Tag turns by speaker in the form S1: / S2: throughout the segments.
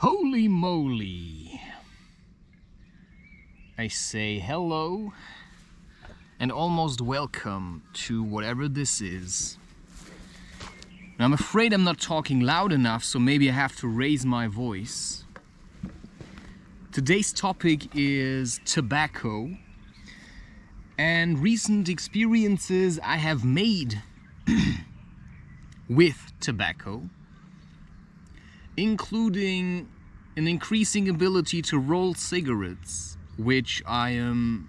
S1: Holy moly! I say hello and almost welcome to whatever this is. Now, I'm afraid I'm not talking loud enough, so maybe I have to raise my voice. Today's topic is tobacco and recent experiences I have made with tobacco, including an increasing ability to roll cigarettes, which I am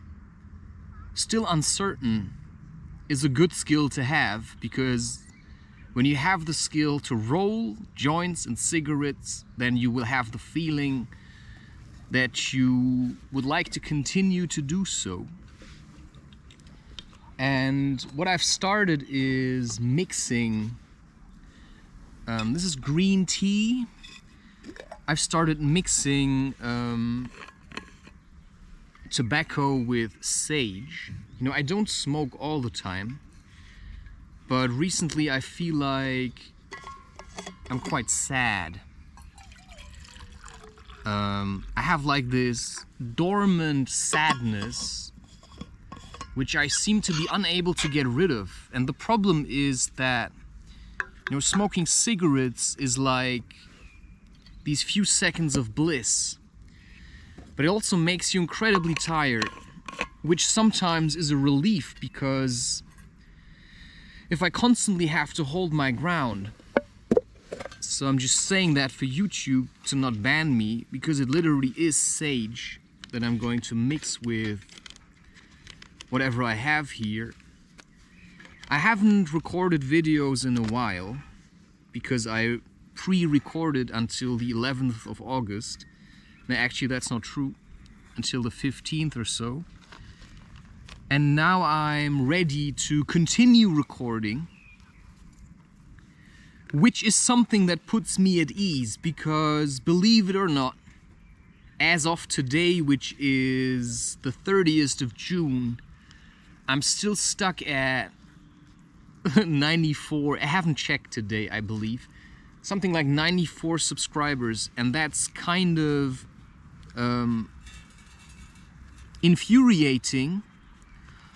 S1: still uncertain is a good skill to have, because when you have the skill to roll joints and cigarettes, then you will have the feeling that you would like to continue to do so. And what I've started is mixing, this is green tea. I've started mixing tobacco with sage. You know, I don't smoke all the time, but recently I feel like I'm quite sad. I have like this dormant sadness which I seem to be unable to get rid of. And the problem is that, you know, smoking cigarettes is like these few seconds of bliss, but it also makes you incredibly tired, which sometimes is a relief, because if I constantly have to hold my ground, so I'm just saying that for YouTube to not ban me, because it literally is sage that I'm going to mix with whatever I have here. I haven't recorded videos in a while because I pre-recorded until the 11th of August. Now, actually, that's not true, until the 15th or so. And now I'm ready to continue recording, which is something that puts me at ease, because believe it or not, as of today, which is the 30th of June, I'm still stuck at 94, I haven't checked today, I believe, something like 94 subscribers, and that's kind of infuriating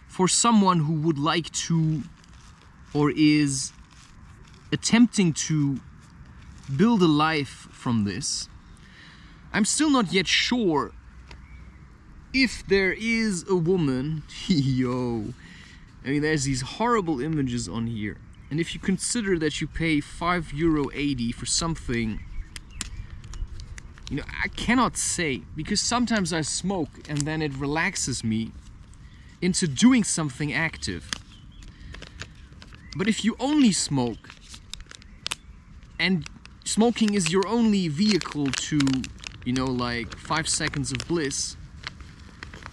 S1: for someone who would like to, or is attempting to, build a life from this. I'm still not yet sure if there is a woman, yo, I mean, there's these horrible images on here. And if you consider that you pay €5.80 for something, you know, I cannot say, because sometimes I smoke and then it relaxes me into doing something active. But if you only smoke, and smoking is your only vehicle to, you know, like 5 seconds of bliss,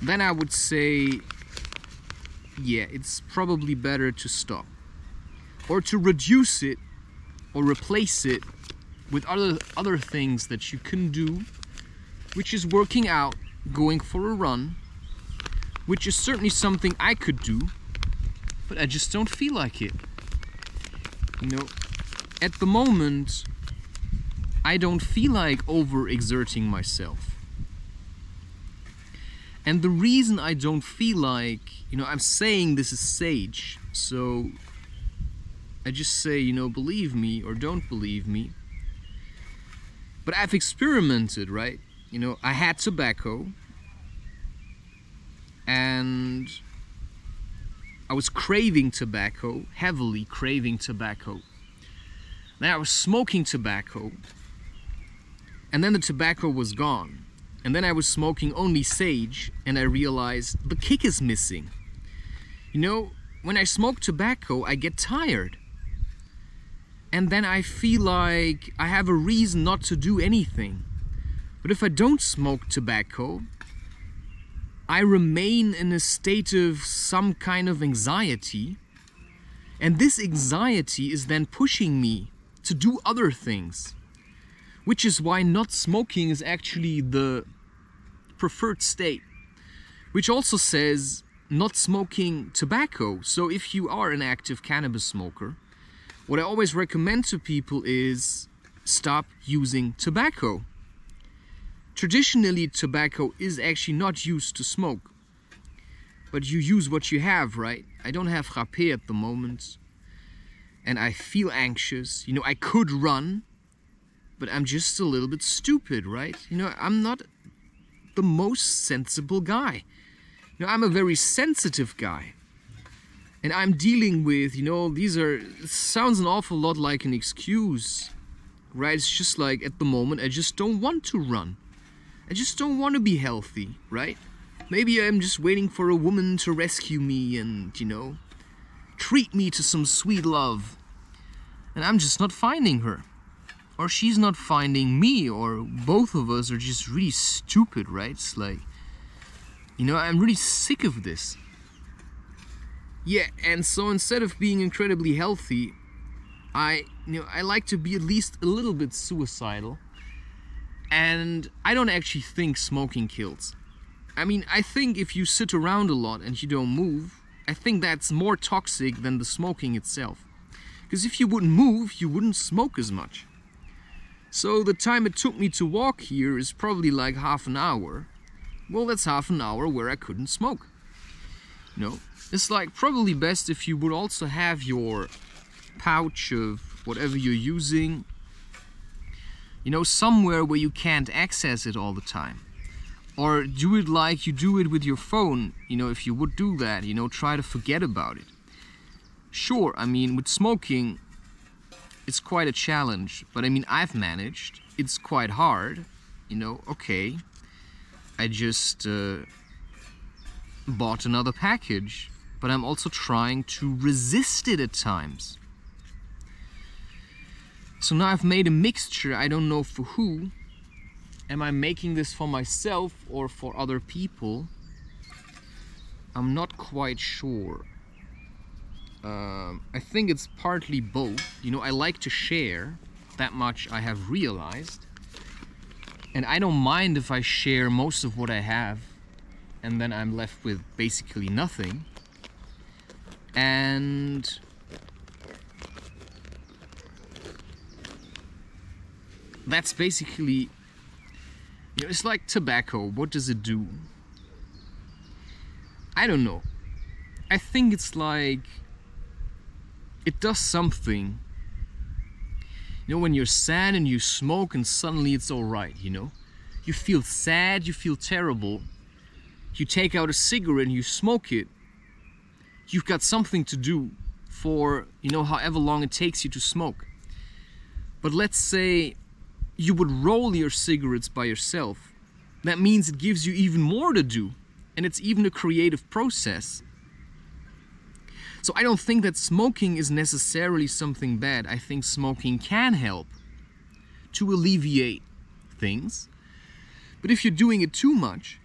S1: then I would say, yeah, it's probably better to stop, or to reduce it or replace it with other things that you can do, which is working out, going for a run, which is certainly something I could do, but I just don't feel like it. You know, at the moment, I don't feel like overexerting myself. And the reason I don't feel like, you know, I'm saying this is sage, so I just say, you know, believe me or don't believe me. But I've experimented, right? You know, I had tobacco, and I was craving tobacco, heavily craving tobacco. Then I was smoking tobacco, and then the tobacco was gone. And then I was smoking only sage, and I realized the kick is missing. You know, when I smoke tobacco, I get tired. And then I feel like I have a reason not to do anything. But if I don't smoke tobacco, I remain in a state of some kind of anxiety. And this anxiety is then pushing me to do other things. Which is why not smoking is actually the preferred state. Which also says not smoking tobacco. So if you are an active cannabis smoker, what I always recommend to people is stop using tobacco. traditionally tobacco is actually not used to smoke, but you use what you have, right? I don't have rapé at the moment, and I feel anxious. You know, I could run, but I'm just a little bit stupid, right? You know, I'm not the most sensible guy. You know, I'm a very sensitive guy. And I'm dealing with, you know, it sounds an awful lot like an excuse, right? It's just like, at the moment, I just don't want to run. I just don't want to be healthy, right? Maybe I'm just waiting for a woman to rescue me and, you know, treat me to some sweet love. And I'm just not finding her. Or she's not finding me, or both of us are just really stupid, right? It's like, you know, I'm really sick of this. Yeah, and so instead of being incredibly healthy, I like to be at least a little bit suicidal. And I don't actually think smoking kills. I mean, I think if you sit around a lot and you don't move, I think that's more toxic than the smoking itself. Because if you wouldn't move, you wouldn't smoke as much. So the time it took me to walk here is probably like half an hour. Well, that's half an hour where I couldn't smoke. You know, it's like probably best if you would also have your pouch of whatever you're using, you know, somewhere where you can't access it all the time. Or do it like you do it with your phone. You know, if you would do that, you know, try to forget about it. Sure, I mean, with smoking, it's quite a challenge, but I mean, I've managed. It's quite hard, you know, okay. I just bought another package, but I'm also trying to resist it at times. So now I've made a mixture, I don't know for who. Am I making this for myself or for other people? I'm not quite sure. I think it's partly both. You know, I like to share, that much I have realized. And I don't mind if I share most of what I have and then I'm left with basically nothing. And that's basically, you know, it's like tobacco. What does it do? I don't know. I think it's like, it does something. You know, when you're sad and you smoke and suddenly it's alright, you know? You feel sad, you feel terrible. You take out a cigarette and you smoke it. You've got something to do for, you know, however long it takes you to smoke. But let's say you would roll your cigarettes by yourself. That means it gives you even more to do. And it's even a creative process. So I don't think that smoking is necessarily something bad. I think smoking can help to alleviate things. But if you're doing it too much,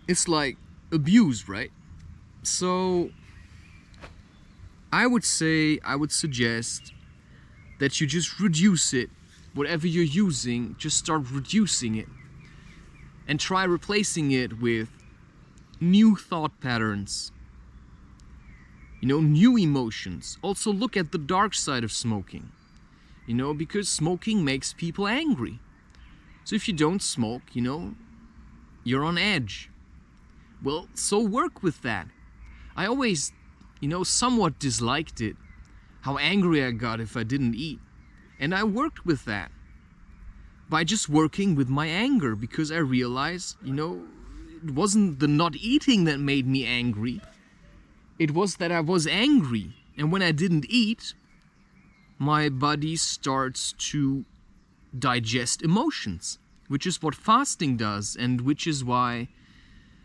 S1: it's like abuse, right? So I would suggest that you just reduce it. Whatever you're using, just start reducing it. And try replacing it with new thought patterns. You know, new emotions. Also look at the dark side of smoking. You know, because smoking makes people angry. So if you don't smoke, you know, you're on edge. Well, so work with that. I always, you know, somewhat disliked it. How angry I got if I didn't eat. And I worked with that. By just working with my anger. Because I realized, you know, it wasn't the not eating that made me angry. It was that I was angry, and when I didn't eat, my body starts to digest emotions, which is what fasting does, and which is why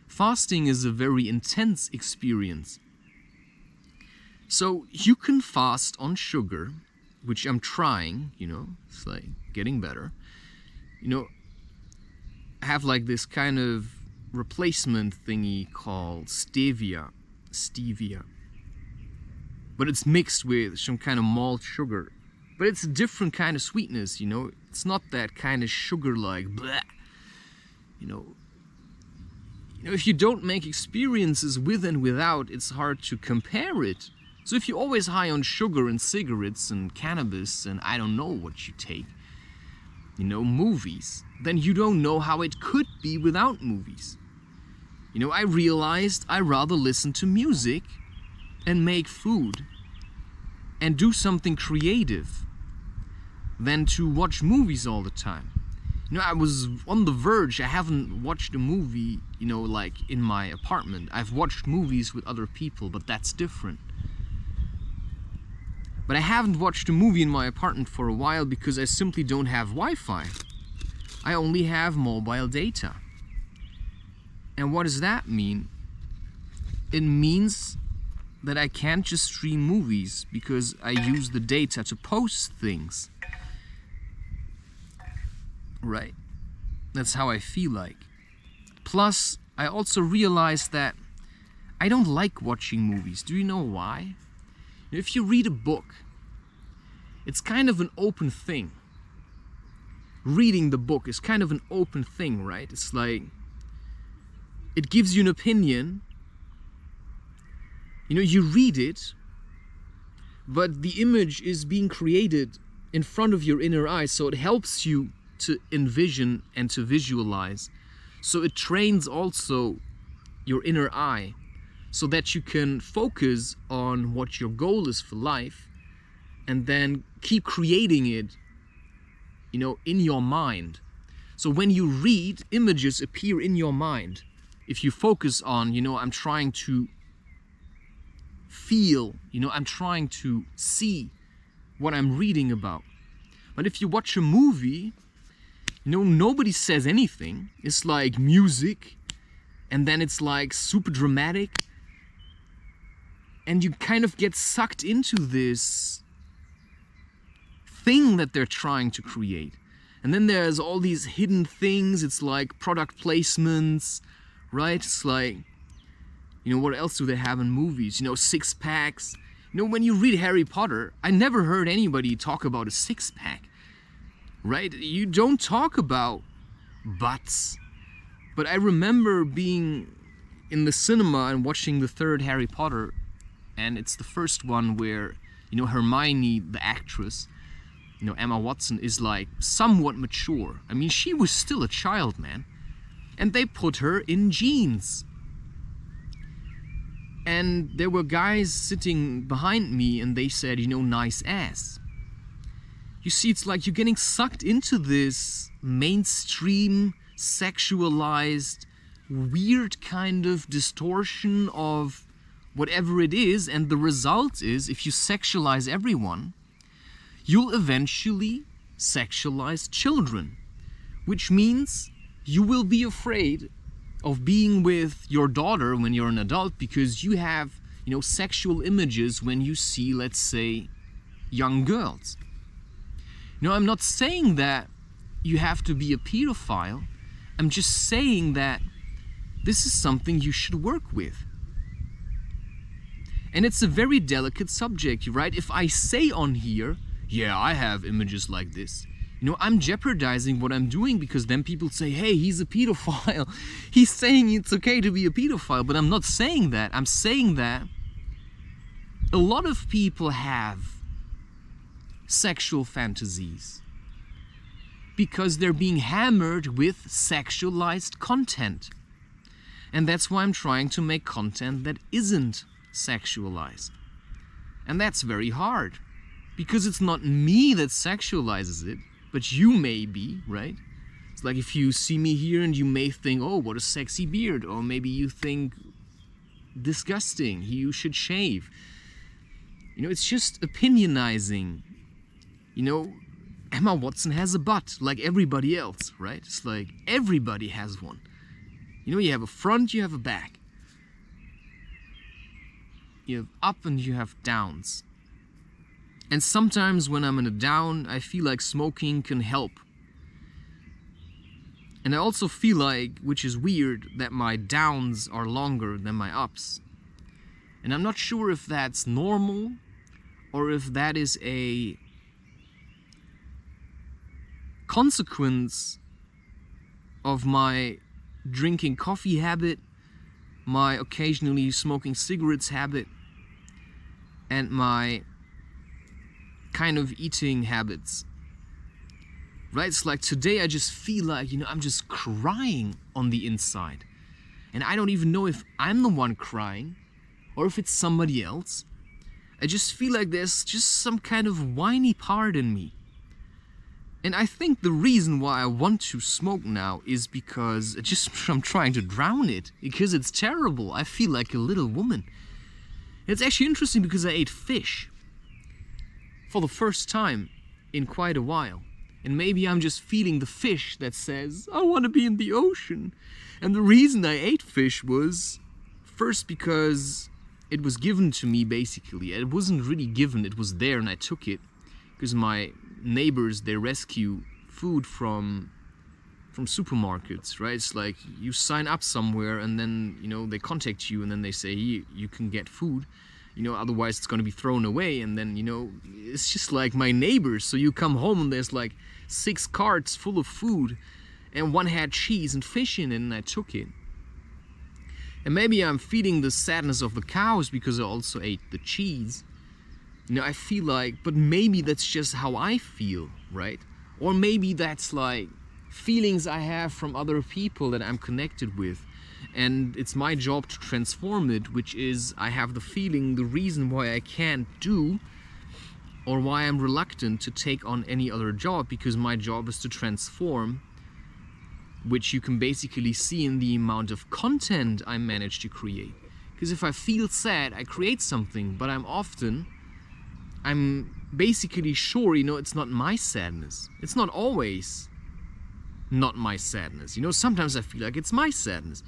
S1: fasting is a very intense experience. So you can fast on sugar, which I'm trying, you know, it's like getting better. You know, I have like this kind of replacement thingy called stevia. But it's mixed with some kind of malt sugar. But it's a different kind of sweetness, you know. It's not that kind of sugar like bleh. You know, if you don't make experiences with and without, it's hard to compare it. So if you're always high on sugar and cigarettes and cannabis and I don't know what you take, movies, then you don't know how it could be without movies. I realized I rather listen to music and make food and do something creative than to watch movies all the time. I was on the verge. I haven't watched a movie, like in my apartment. I've watched movies with other people, but that's different. But I haven't watched a movie in my apartment for a while because I simply don't have Wi-Fi. I only have mobile data. And what does that mean? It means that I can't just stream movies because I use the data to post things. Right? That's how I feel like. Plus, I also realized that I don't like watching movies. Do you know why? If you read a book, it's kind of an open thing. Reading the book is kind of an open thing, right? It's like, it gives you an opinion. You read it, but the image is being created in front of your inner eye, so it helps you to envision and to visualize. So it trains also your inner eye so that you can focus on what your goal is for life and then keep creating it, in your mind. So when you read, images appear in your mind. If you focus on, I'm trying to feel, I'm trying to see what I'm reading about. But if you watch a movie, nobody says anything. It's like music, and then it's like super dramatic, and you kind of get sucked into this thing that they're trying to create. And then there's all these hidden things. It's like product placements, right? It's like, what else do they have in movies? Six packs. When you read Harry Potter, I never heard anybody talk about a six pack, right? You don't talk about butts. But I remember being in the cinema and watching the third Harry Potter, and it's the first one where, Hermione, the actress, Emma Watson, is like somewhat mature. I mean, she was still a child, man. And they put her in jeans. And there were guys sitting behind me and they said, nice ass. You see, it's like you're getting sucked into this mainstream, sexualized, weird kind of distortion of whatever it is. And the result is, if you sexualize everyone, you'll eventually sexualize children. Which means you will be afraid of being with your daughter when you're an adult because you have, sexual images when you see, let's say, young girls. I'm not saying that you have to be a pedophile. I'm just saying that this is something you should work with. And it's a very delicate subject, right? If I say on here, yeah, I have images like this, I'm jeopardizing what I'm doing because then people say, hey, he's a pedophile. He's saying it's okay to be a pedophile, but I'm not saying that. I'm saying that a lot of people have sexual fantasies because they're being hammered with sexualized content. And that's why I'm trying to make content that isn't sexualized. And that's very hard because it's not me that sexualizes it, but you may be, right? It's like if you see me here and you may think, oh, what a sexy beard. Or maybe you think, disgusting, you should shave. It's just opinionizing. Emma Watson has a butt like everybody else, right? It's like everybody has one. You have a front, you have a back. You have up and you have downs. And sometimes when I'm in a down, I feel like smoking can help. And I also feel like, which is weird, that my downs are longer than my ups. And I'm not sure if that's normal or if that is a consequence of my drinking coffee habit, my occasionally smoking cigarettes habit, and my kind of eating habits. right? It's like today I just feel like, I'm just crying on the inside. And I don't even know if I'm the one crying or if it's somebody else. I just feel like there's just some kind of whiny part in me. And I think the reason why I want to smoke now is because I'm trying to drown it. Because it's terrible. I feel like a little woman. It's actually interesting because I ate fish for the first time in quite a while. And maybe I'm just feeling the fish that says, I want to be in the ocean. And the reason I ate fish was first because it was given to me, basically. It wasn't really given, it was there and I took it. Because my neighbors, they rescue food from supermarkets, right? It's like you sign up somewhere and then, they contact you and then they say, you can get food. Otherwise it's going to be thrown away. And then, it's just like my neighbors. So you come home and there's like 6 carts full of food and one had cheese and fish in it and I took it. And maybe I'm feeding the sadness of the cows because I also ate the cheese. I feel like, but maybe that's just how I feel, right? Or maybe that's like feelings I have from other people that I'm connected with. And it's my job to transform it, which is I have the feeling, the reason why I can't do or why I'm reluctant to take on any other job, because my job is to transform, which you can basically see in the amount of content I manage to create. Because if I feel sad, I create something, but I'm basically sure, it's not my sadness. It's not always not my sadness. Sometimes I feel like it's my sadness.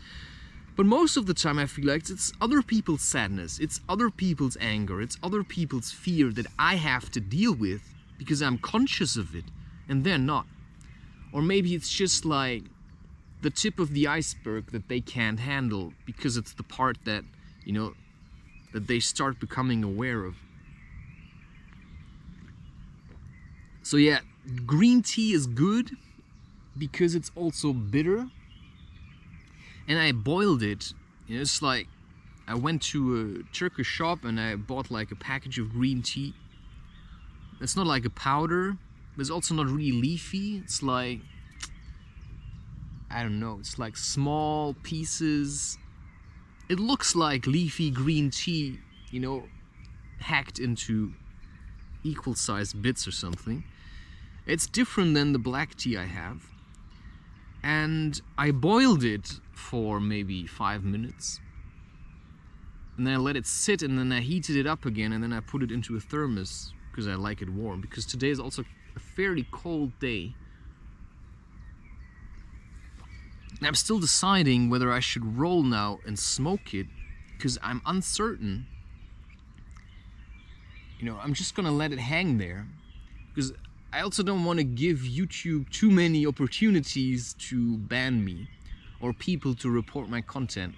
S1: But most of the time I feel like it's other people's sadness, it's other people's anger, it's other people's fear that I have to deal with because I'm conscious of it and they're not. Or maybe it's just like the tip of the iceberg that they can't handle because it's the part that, that they start becoming aware of. So yeah, green tea is good because it's also bitter. And I boiled it. It's like I went to a Turkish shop and I bought like a package of green tea. It's not like a powder, but it's also not really leafy. It's like, I don't know, it's like small pieces. It looks like leafy green tea, hacked into equal sized bits or something. It's different than the black tea I have. And I boiled it for maybe 5 minutes. And then I let it sit and then I heated it up again and then I put it into a thermos because I like it warm. Because today is also a fairly cold day. And I'm still deciding whether I should roll now and smoke it because I'm uncertain. I'm just gonna let it hang there because I also don't want to give YouTube too many opportunities to ban me or people to report my content.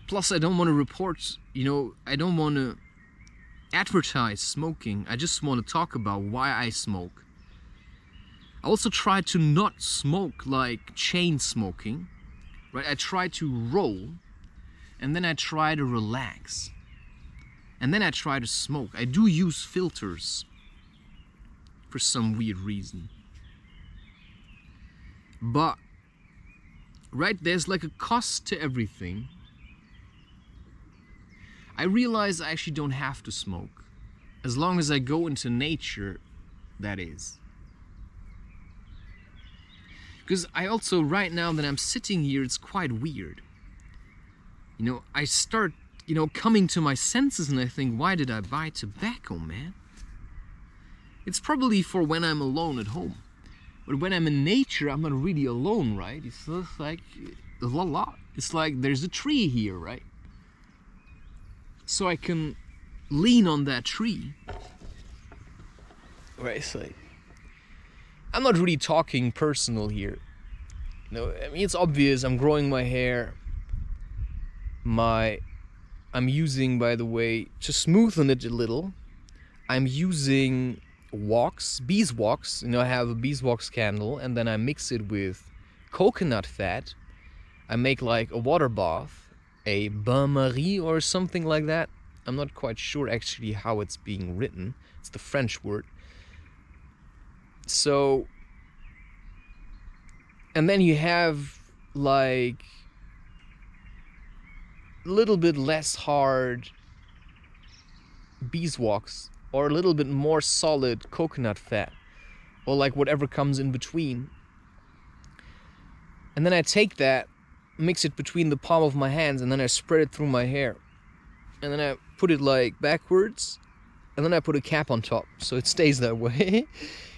S1: Plus, I don't want to report, I don't want to advertise smoking. I just want to talk about why I smoke. I also try to not smoke like chain smoking, right? I try to roll and then I try to relax and then I try to smoke. I do use filters for some weird reason. But, right, there's like a cost to everything. I realize I actually don't have to smoke. As long as I go into nature, that is. Because I also, right now that I'm sitting here, it's quite weird. I start, coming to my senses and I think, why did I buy tobacco, man? It's probably for when I'm alone at home. But when I'm in nature, I'm not really alone, right? It's just like a lot. It's like there's a tree here, right? So I can lean on that tree. Right, it's like, I'm not really talking personal here. It's obvious I'm growing my hair. I'm using, by the way, to smoothen it a little, I'm using beeswax. I have a beeswax candle and then I mix it with coconut fat. I make like a water bath, a bain-marie or something like that. I'm not quite sure actually how it's being written. It's the French word. So, and then you have like a little bit less hard beeswax, or a little bit more solid coconut fat, or like whatever comes in between. And then I take that, mix it between the palm of my hands, and then I spread it through my hair. And then I put it like backwards, and then I put a cap on top, so it stays that way.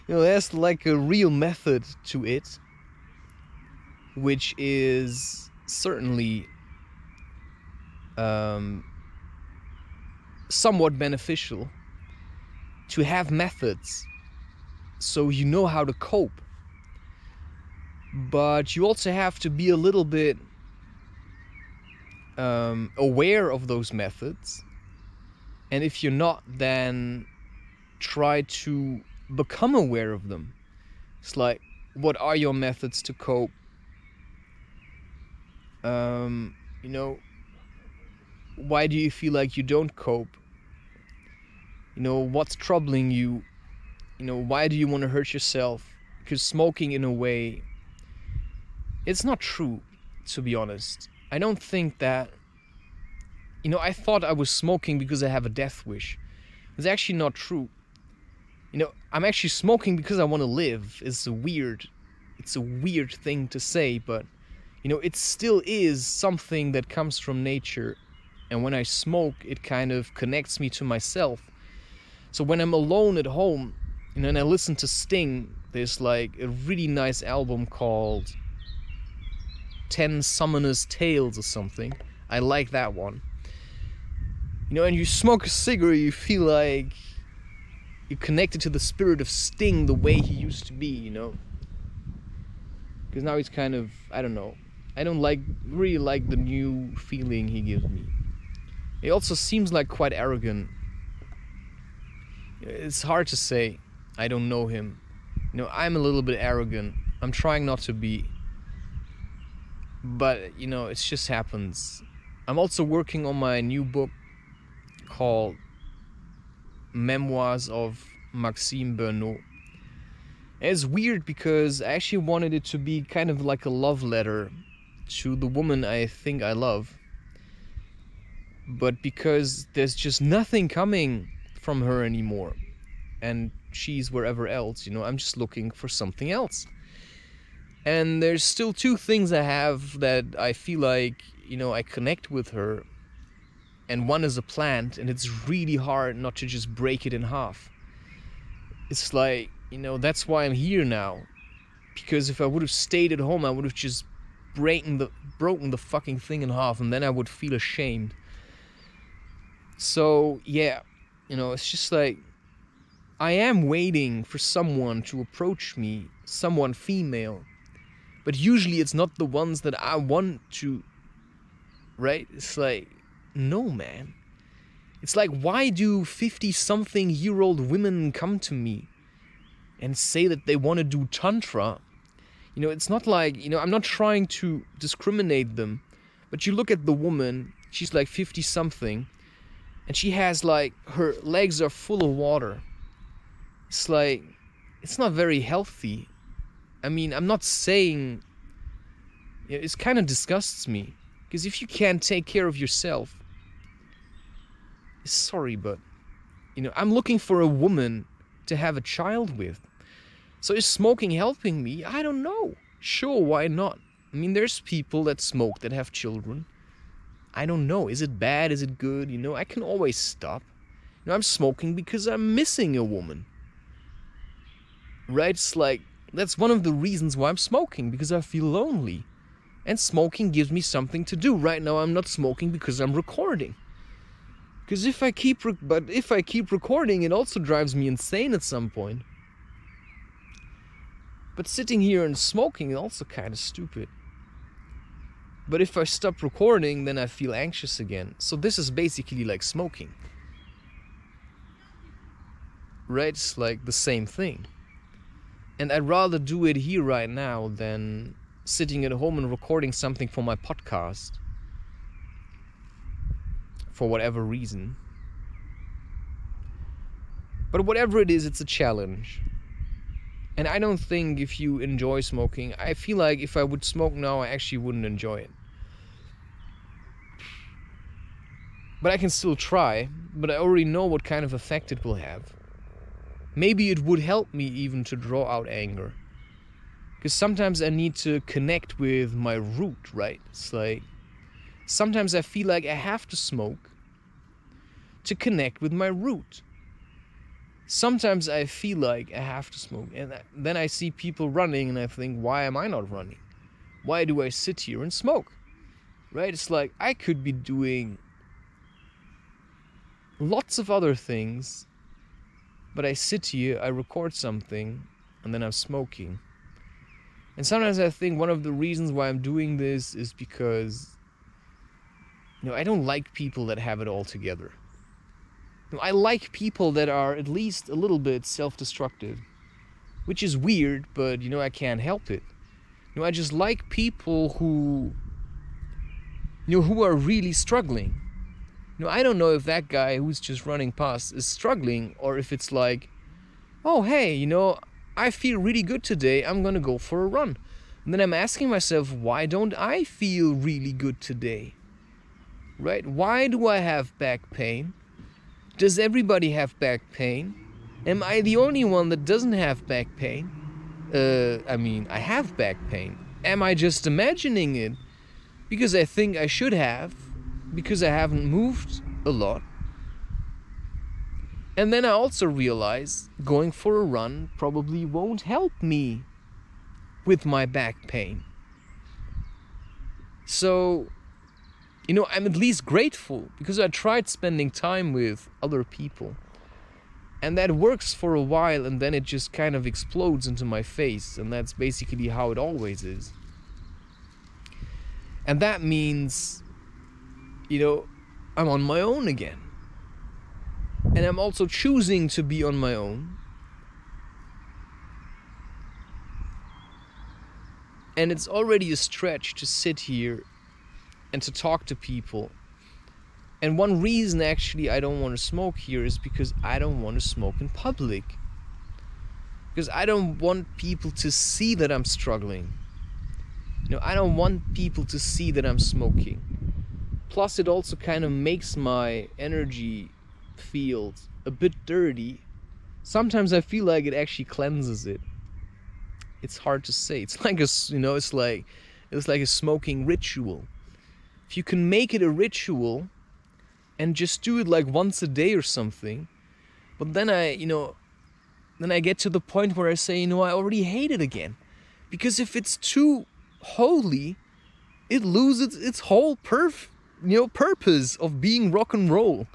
S1: There's like a real method to it, which is certainly somewhat beneficial to have methods so you know how to cope. But you also have to be a little bit aware of those methods. And if you're not, then try to become aware of them. It's like, what are your methods to cope? Why do you feel like you don't cope? What's troubling you? Why do you want to hurt yourself? Because smoking, in a way, it's not true, to be honest. I don't think that, I thought I was smoking because I have a death wish. It's actually not true. I'm actually smoking because I want to live. It's a weird thing to say, but, it still is something that comes from nature. And when I smoke, it kind of connects me to myself. So when I'm alone at home, and I listen to Sting, there's like a really nice album called 10 Summoner's Tales or something. I like that one. And you smoke a cigarette, you feel like you're connected to the spirit of Sting the way he used to be, Because now he's kind of, I don't know. I don't really like the new feeling he gives me. He also seems like quite arrogant. It's hard to say. I don't know him. I'm a little bit arrogant. I'm trying not to be. But, it just happens. I'm also working on my new book called Memoirs of Maxime Bernot. And it's weird because I actually wanted it to be kind of like a love letter to the woman I think I love. But because there's just nothing coming from her anymore, and she's wherever else, I'm just looking for something else. And there's still two things I have that I feel like, I connect with her. And one is a plant, and it's really hard not to just break it in half. It's like, that's why I'm here now. Because if I would have stayed at home, I would have just broken the fucking thing in half, and then I would feel ashamed. So, yeah, it's just like, I am waiting for someone to approach me, someone female. But usually it's not the ones that I want to, right? It's like, no, man. It's like, why do 50-something-year-old women come to me and say that they want to do tantra? It's not like, I'm not trying to discriminate them. But you look at the woman, she's like 50-something, and she has like, her legs are full of water. It's like, it's not very healthy. I mean, I'm not saying, it kind of disgusts me. Because if you can't take care of yourself, sorry, but, I'm looking for a woman to have a child with. So is smoking helping me? I don't know. Sure, why not? I mean, there's people that smoke that have children. I don't know. Is it bad? Is it good? I can always stop. I'm smoking because I'm missing a woman. Right? It's like, that's one of the reasons why I'm smoking, because I feel lonely. And smoking gives me something to do. Right now I'm not smoking because I'm recording. Because if I keep recording, it also drives me insane at some point. But sitting here and smoking is also kind of stupid. But if I stop recording, then I feel anxious again. So this is basically like smoking. Right? It's like the same thing. And I'd rather do it here right now than sitting at home and recording something for my podcast. For whatever reason. But whatever it is, it's a challenge. And I don't think if you enjoy smoking, I feel like if I would smoke now, I actually wouldn't enjoy it. But I can still try, but I already know what kind of effect it will have. Maybe it would help me even to draw out anger. Because sometimes I need to connect with my root, right? It's like, sometimes I feel like I have to smoke to connect with my root. Sometimes I feel like I have to smoke, and then I see people running and I think, why am I not running? Why do I sit here and smoke? Right? It's like, I could be doing lots of other things, but I sit here, I record something, and then I'm smoking. And sometimes I think one of the reasons why I'm doing this is because, I don't like people that have it all together. I like people that are at least a little bit self-destructive, which is weird, but I can't help it. I just like people who are really struggling. I don't know if that guy who's just running past is struggling, or if it's like, oh hey, I feel really good today, I'm gonna go for a run. And then I'm asking myself, why don't I feel really good today? Right? Why do I have back pain? Does everybody have back pain? Am I the only one that doesn't have back pain? I have back pain. Am I just imagining it because I think I should have, because I haven't moved a lot? And then I also realize going for a run probably won't help me with my back pain. So, I'm at least grateful because I tried spending time with other people. And that works for a while, and then it just kind of explodes into my face. And that's basically how it always is. And that means, I'm on my own again. And I'm also choosing to be on my own. And it's already a stretch to sit here and to talk to people. And one reason actually I don't want to smoke here is because I don't want to smoke in public. Because I don't want people to see that I'm struggling. I don't want people to see that I'm smoking. Plus it also kind of makes my energy field a bit dirty. Sometimes I feel like it actually cleanses it. It's hard to say. It's like it's like a smoking ritual. If you can make it a ritual and just do it like once a day or something, but then I get to the point where I say, I already hate it again. Because if it's too holy, it loses its whole purpose of being rock and roll.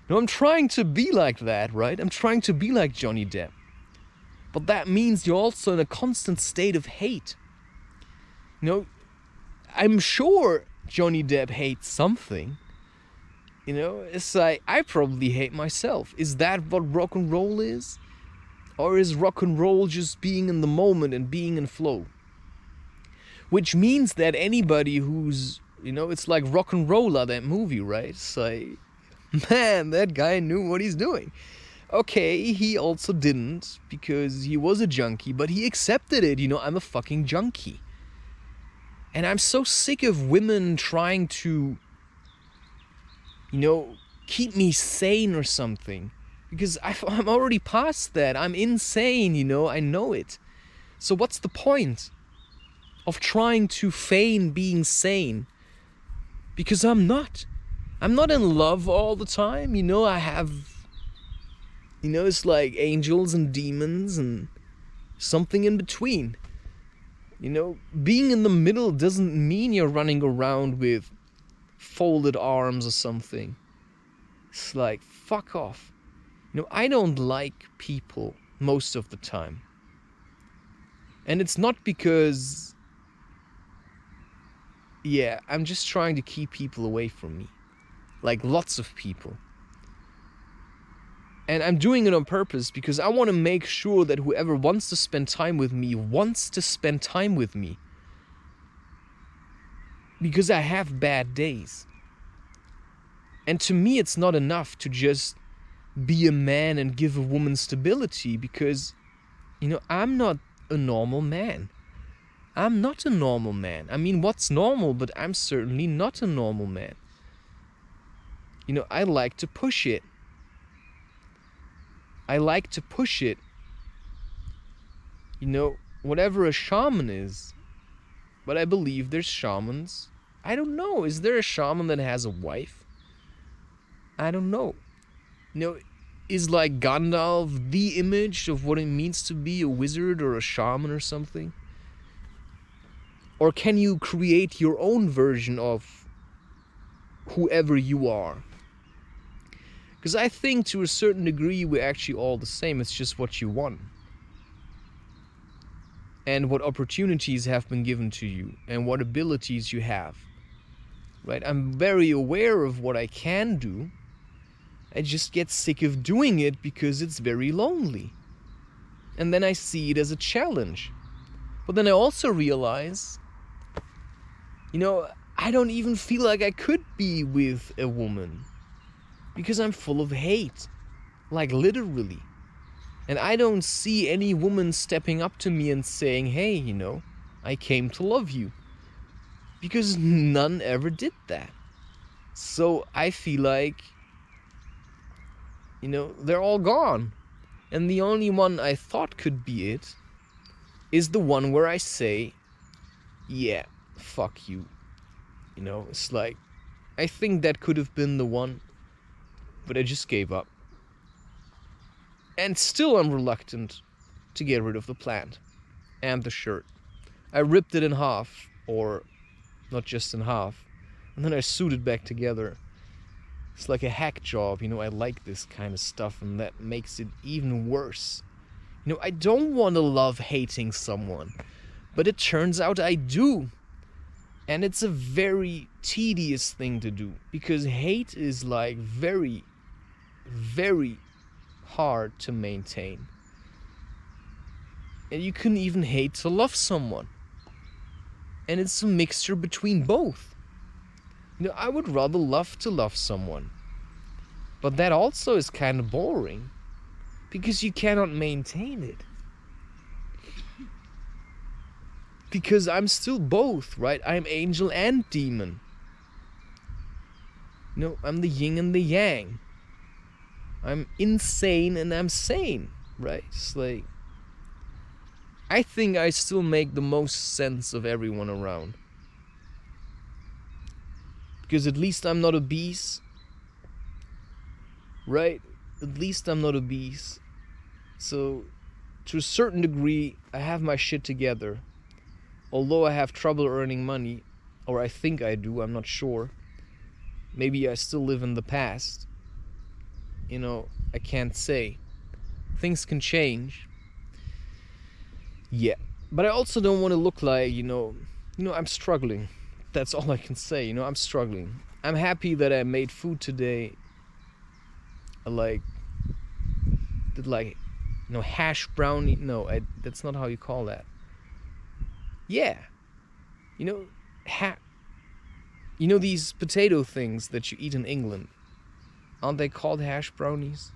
S1: I'm trying to be like that, right? I'm trying to be like Johnny Depp. But that means you're also in a constant state of hate. I'm sure Johnny Depp hates something. It's like, I probably hate myself. Is that what rock and roll is? Or is rock and roll just being in the moment and being in flow? Which means that anybody who's, it's like Rock and Roller, that movie, right? It's like, man, that guy knew what he's doing. Okay, he also didn't, because he was a junkie, but he accepted it. I'm a fucking junkie. And I'm so sick of women trying to, keep me sane or something. Because I'm already past that. I'm insane, I know it. So what's the point of trying to feign being sane? Because I'm not. I'm not in love all the time. I have, it's like angels and demons and something in between. Being in the middle doesn't mean you're running around with folded arms or something. It's like, fuck off. I don't like people most of the time. And it's not because, I'm just trying to keep people away from me. Like lots of people. And I'm doing it on purpose because I want to make sure that whoever wants to spend time with me wants to spend time with me. Because I have bad days. And to me, it's not enough to just be a man and give a woman stability, because I'm not a normal man. I'm not a normal man. I mean, what's normal? But I'm certainly not a normal man. I like to push it. I like to push it. Whatever a shaman is. But I believe there's shamans. I don't know. Is there a shaman that has a wife? I don't know. Is like Gandalf the image of what it means to be a wizard or a shaman or something? Or can you create your own version of whoever you are? Because I think to a certain degree we're actually all the same. It's just what you want. And what opportunities have been given to you. And what abilities you have. Right? I'm very aware of what I can do. I just get sick of doing it because it's very lonely. And then I see it as a challenge. But then I also realize, I don't even feel like I could be with a woman. Because I'm full of hate. Like literally. And I don't see any woman stepping up to me and saying, hey, I came to love you. Because none ever did that. So I feel like, they're all gone. And the only one I thought could be it is the one where I say, yeah, fuck you. It's like, I think that could have been the one, but I just gave up. And still I'm reluctant to get rid of the plant and the shirt. I ripped it in half, or not just in half, and then I sewed it back together. It's like a hack job, I like this kind of stuff, and that makes it even worse. I don't want to love hating someone, but it turns out I do. And it's a very tedious thing to do, because hate is like very, very hard to maintain. And you can even hate to love someone. And it's a mixture between both. I would rather love to love someone. But that also is kind of boring. Because you cannot maintain it. Because I'm still both, right? I'm angel and demon. I'm the yin and the yang. I'm insane and I'm sane, right? It's like, I think I still make the most sense of everyone around. Because at least I'm not obese. Right? At least I'm not obese. So, to a certain degree, I have my shit together. Although I have trouble earning money, or I think I do, I'm not sure. Maybe I still live in the past. I can't say. Things can change. Yeah. But I also don't want to look like, I'm struggling. That's all I can say, I'm struggling. I'm happy that I made food today. I did hash brownie. No, that's not how you call that. Yeah. These potato things that you eat in England. Aren't they called hash brownies?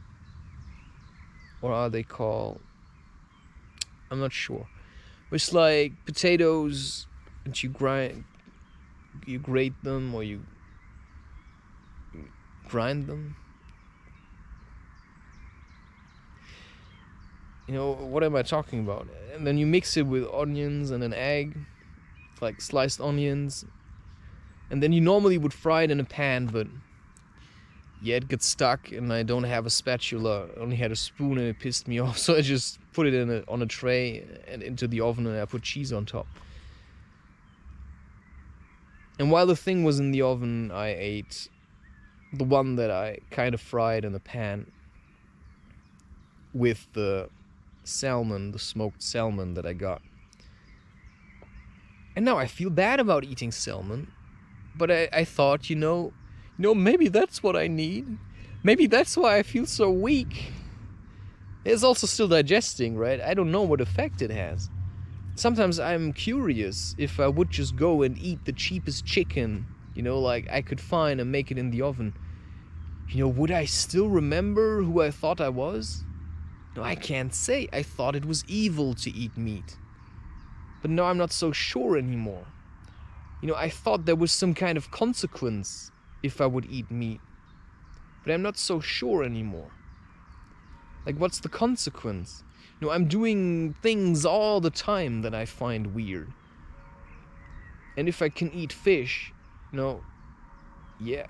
S1: Or are they called... I'm not sure. It's like potatoes that you grate them, or you grind them. What am I talking about? And then you mix it with onions and an egg, like sliced onions. And then you normally would fry it in a pan, but yeah, it gets stuck, and I don't have a spatula. I only had a spoon, and it pissed me off. So I just put it on a tray and into the oven, and I put cheese on top. And while the thing was in the oven, I ate the one that I kind of fried in the pan with the salmon, the smoked salmon that I got. And now I feel bad about eating salmon, but I thought, maybe that's what I need. Maybe that's why I feel so weak. It's also still digesting, right? I don't know what effect it has. Sometimes I'm curious if I would just go and eat the cheapest chicken, I could find and make it in the oven. Would I still remember who I thought I was? No, I can't say. I thought it was evil to eat meat. But now I'm not so sure anymore. I thought there was some kind of consequence if I would eat meat. But I'm not so sure anymore. Like, what's the consequence? I'm doing things all the time that I find weird. And if I can eat fish, yeah,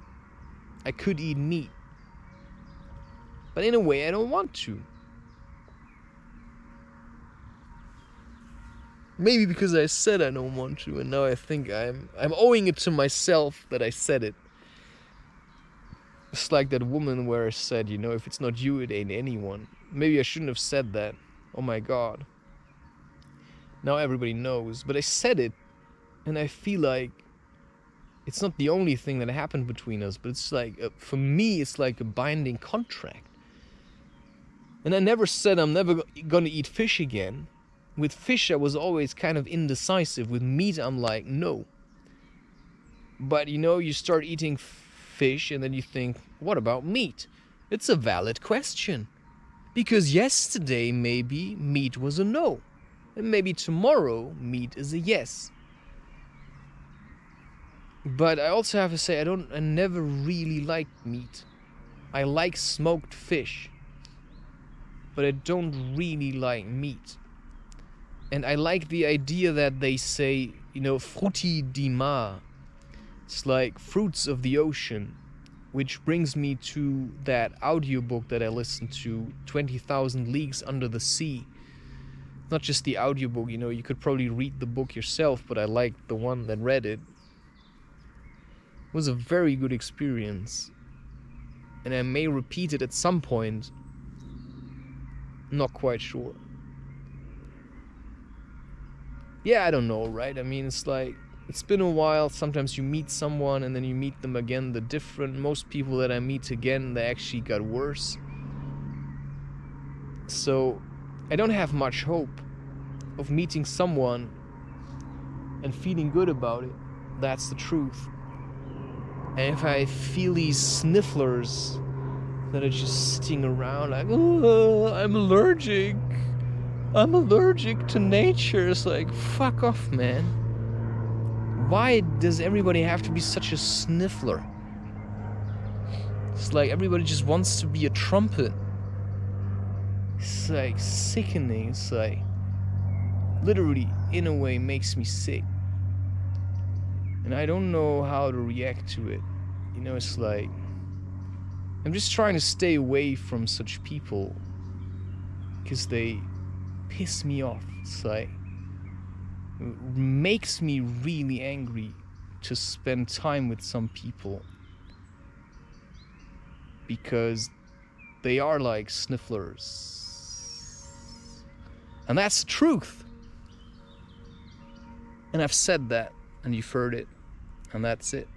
S1: I could eat meat. But in a way, I don't want to. Maybe because I said I don't want to, and now I think I'm owing it to myself that I said it. It's like that woman where I said, if it's not you, it ain't anyone. Maybe I shouldn't have said that. Oh my god. Now everybody knows. But I said it, and I feel like it's not the only thing that happened between us, but it's like, for me, it's like a binding contract. And I never said I'm never gonna eat fish again. With fish, I was always kind of indecisive. With meat, I'm like, no. But you start eating fish, and then you think, what about meat? It's a valid question. Because yesterday, maybe, meat was a no. And maybe tomorrow, meat is a yes. But I also have to say, I never really liked meat. I like smoked fish. But I don't really like meat. And I like the idea that they say, frutti di mar. It's like fruits of the ocean. Which brings me to that audiobook that I listened to, 20,000 Leagues Under the Sea. Not just the audiobook, you could probably read the book yourself, but I liked the one that read it. It was a very good experience. And I may repeat it at some point. Not quite sure. Yeah, I don't know, right? I mean, it's like, it's been a while. Sometimes you meet someone and then you meet them again. They're different. Most people that I meet again, they actually got worse. So, I don't have much hope of meeting someone and feeling good about it. That's the truth. And if I feel these snifflers that are just sitting around like, oh, I'm allergic to nature. It's like, fuck off, man. Why does everybody have to be such a sniffler? It's like everybody just wants to be a trumpet. It's like sickening. It's like, literally, in a way, makes me sick. And I don't know how to react to it. It's like, I'm just trying to stay away from such people. Because they piss me off. It's like, it makes me really angry to spend time with some people. Because they are like snifflers. And that's the truth. And I've said that, and you've heard it, and that's it.